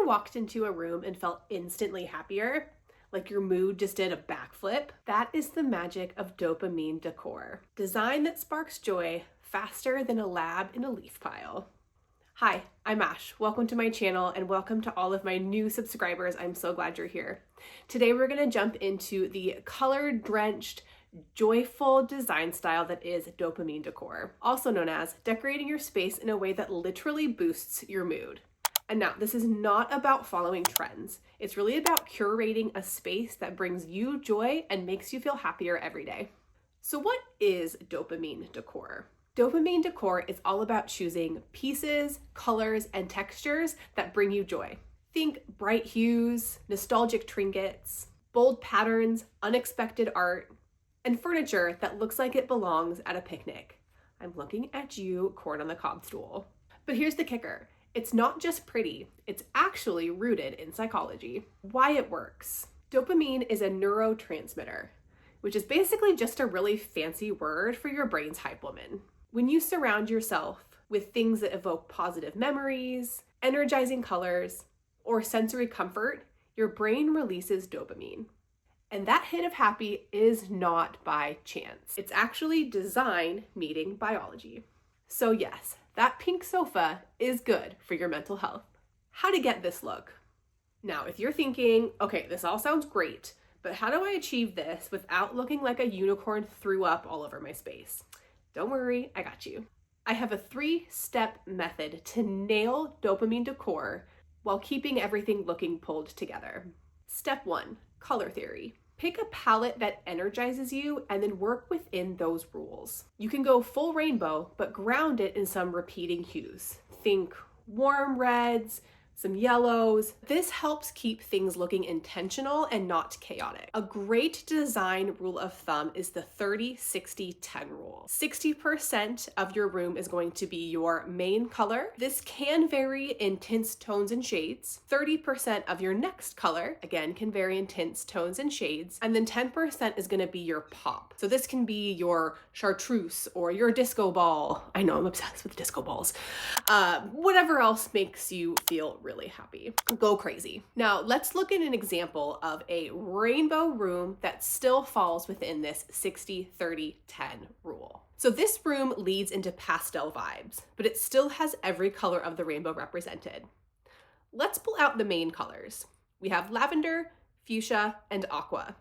walked into a room and felt instantly happier? Like your mood just did a backflip? That is the magic of dopamine decor. Design that sparks joy faster than a lab in a leaf pile. Hi, I'm Ash. Welcome to my channel and welcome to all of my new subscribers. I'm so glad you're here. Today we're going to jump into the color-drenched, joyful design style that is dopamine decor, also known as decorating your space in a way that literally boosts your mood. And now, this is not about following trends. It's really about curating a space that brings you joy and makes you feel happier every day. So what is dopamine decor? Dopamine decor is all about choosing pieces, colors, and textures that bring you joy. Think bright hues, nostalgic trinkets, bold patterns, unexpected art, and furniture that looks like it belongs at a picnic. I'm looking at you, corn on the cob stool. But here's the kicker. It's not just pretty, it's actually rooted in psychology. Why it works. Dopamine is a neurotransmitter, which is basically just a really fancy word for your brain's hype woman. When you surround yourself with things that evoke positive memories, energizing colors, or sensory comfort, your brain releases dopamine. And that hit of happy is not by chance. It's actually design meeting biology. So yes, that pink sofa is good for your mental health. How to get this look? Now, if you're thinking, okay, this all sounds great, but how do I achieve this without looking like a unicorn threw up all over my space? Don't worry, I got you. I have a 3-step method to nail dopamine decor while keeping everything looking pulled together. Step 1, color theory. Pick a palette that energizes you and then work within those rules. You can go full rainbow, but ground it in some repeating hues. Think warm reds, some yellows. This helps keep things looking intentional and not chaotic. A great design rule of thumb is the 30-60-10 rule. 60% of your room is going to be your main color. This can vary in tints, tones, and shades. 30% of your next color, again, can vary in tints, tones, and shades. And then 10% is gonna be your pop. So this can be your chartreuse or your disco ball. I know I'm obsessed with disco balls. Whatever else makes you feel really happy. Go crazy. Now let's look at an example of a rainbow room that still falls within this 60-30-10 rule. So this room leads into pastel vibes, but it still has every color of the rainbow represented. Let's pull out the main colors. We have lavender, fuchsia, and aqua.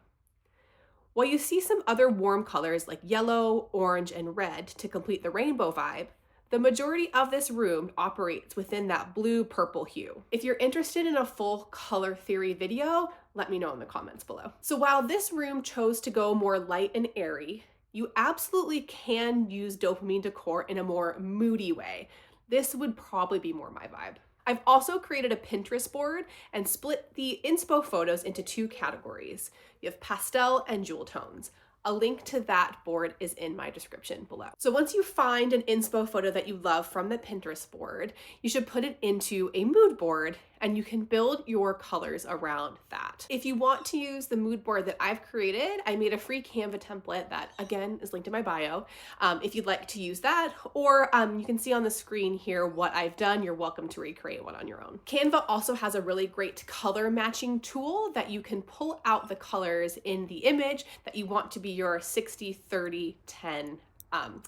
While you see some other warm colors like yellow, orange, and red to complete the rainbow vibe, the majority of this room operates within that blue-purple hue. If you're interested in a full color theory video, let me know in the comments below. So while this room chose to go more light and airy, you absolutely can use dopamine decor in a more moody way. This would probably be more my vibe. I've also created a Pinterest board and split the inspo photos into 2 categories. You have pastel and jewel tones. A link to that board is in my description below. So once you find an inspo photo that you love from the Pinterest board, you should put it into a mood board and you can build your colors around that. If you want to use the mood board that I've created, I made a free Canva template that again is linked in my bio. If you'd like to use that, or you can see on the screen here what I've done, you're welcome to recreate one on your own. Canva also has a really great color matching tool that you can pull out the colors in the image that you want to be your 60-30-10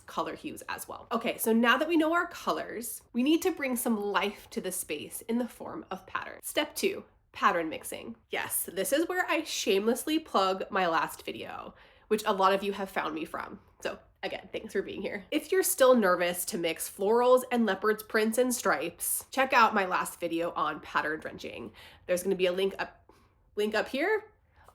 color hues as well. Okay, so now that we know our colors, we need to bring some life to the space in the form of patterns. Step 2, pattern mixing. Yes, this is where I shamelessly plug my last video, which a lot of you have found me from. So again, thanks for being here. If you're still nervous to mix florals and leopards, prints, and stripes, check out my last video on pattern drenching. There's gonna be a link up here.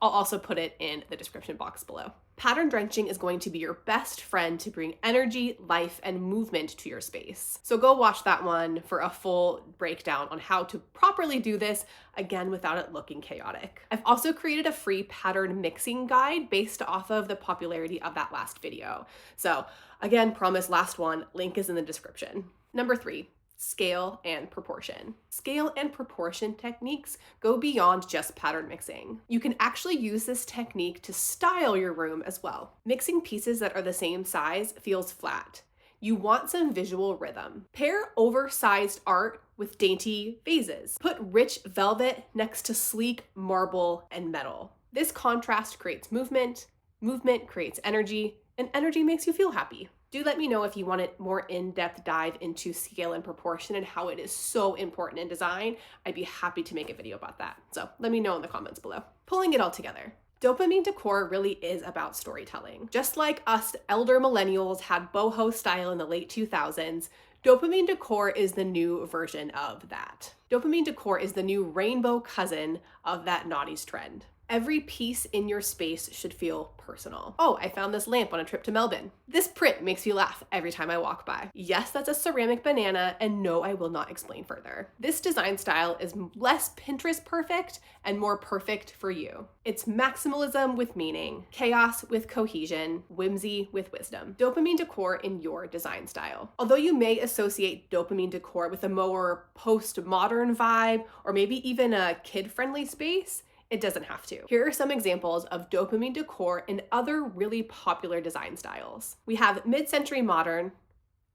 I'll also put it in the description box below. Pattern drenching is going to be your best friend to bring energy, life, and movement to your space. So go watch that one for a full breakdown on how to properly do this, again, without it looking chaotic. I've also created a free pattern mixing guide based off of the popularity of that last video. So again, promise last one, link is in the description. Number 3, scale and proportion. Scale and proportion techniques go beyond just pattern mixing. You can actually use this technique to style your room as well. Mixing pieces that are the same size feels flat. You want some visual rhythm. Pair oversized art with dainty vases. Put rich velvet next to sleek marble and metal. This contrast creates movement, movement creates energy, and energy makes you feel happy. Do let me know if you want a more in-depth dive into scale and proportion and how it is so important in design. I'd be happy to make a video about that. So let me know in the comments below. Pulling it all together. Dopamine decor really is about storytelling. Just like us elder millennials had boho style in the late 2000s, dopamine decor is the new version of that. Dopamine decor is the new rainbow cousin of that noughties trend. Every piece in your space should feel personal. Oh, I found this lamp on a trip to Melbourne. This print makes me laugh every time I walk by. Yes, that's a ceramic banana, and no, I will not explain further. This design style is less Pinterest perfect and more perfect for you. It's maximalism with meaning, chaos with cohesion, whimsy with wisdom. Dopamine decor in your design style. Although you may associate dopamine decor with a more postmodern vibe, or maybe even a kid-friendly space, it doesn't have to. Here are some examples of dopamine decor in other really popular design styles. We have mid-century modern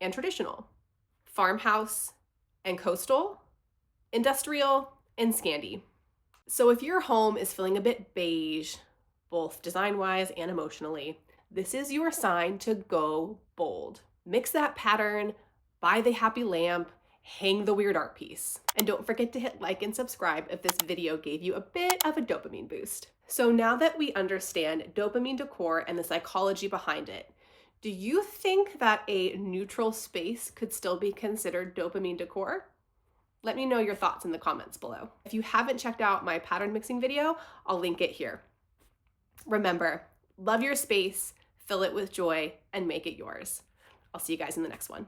and traditional, farmhouse and coastal, industrial and Scandi. So if your home is feeling a bit beige, both design-wise and emotionally, this is your sign to go bold. Mix that pattern, buy the happy lamp, hang the weird art piece. And don't forget to hit like and subscribe if this video gave you a bit of a dopamine boost. So now that we understand dopamine decor and the psychology behind it, do you think that a neutral space could still be considered dopamine decor? Let me know your thoughts in the comments below. If you haven't checked out my pattern mixing video, I'll link it here. Remember, love your space, fill it with joy, and make it yours. I'll see you guys in the next one.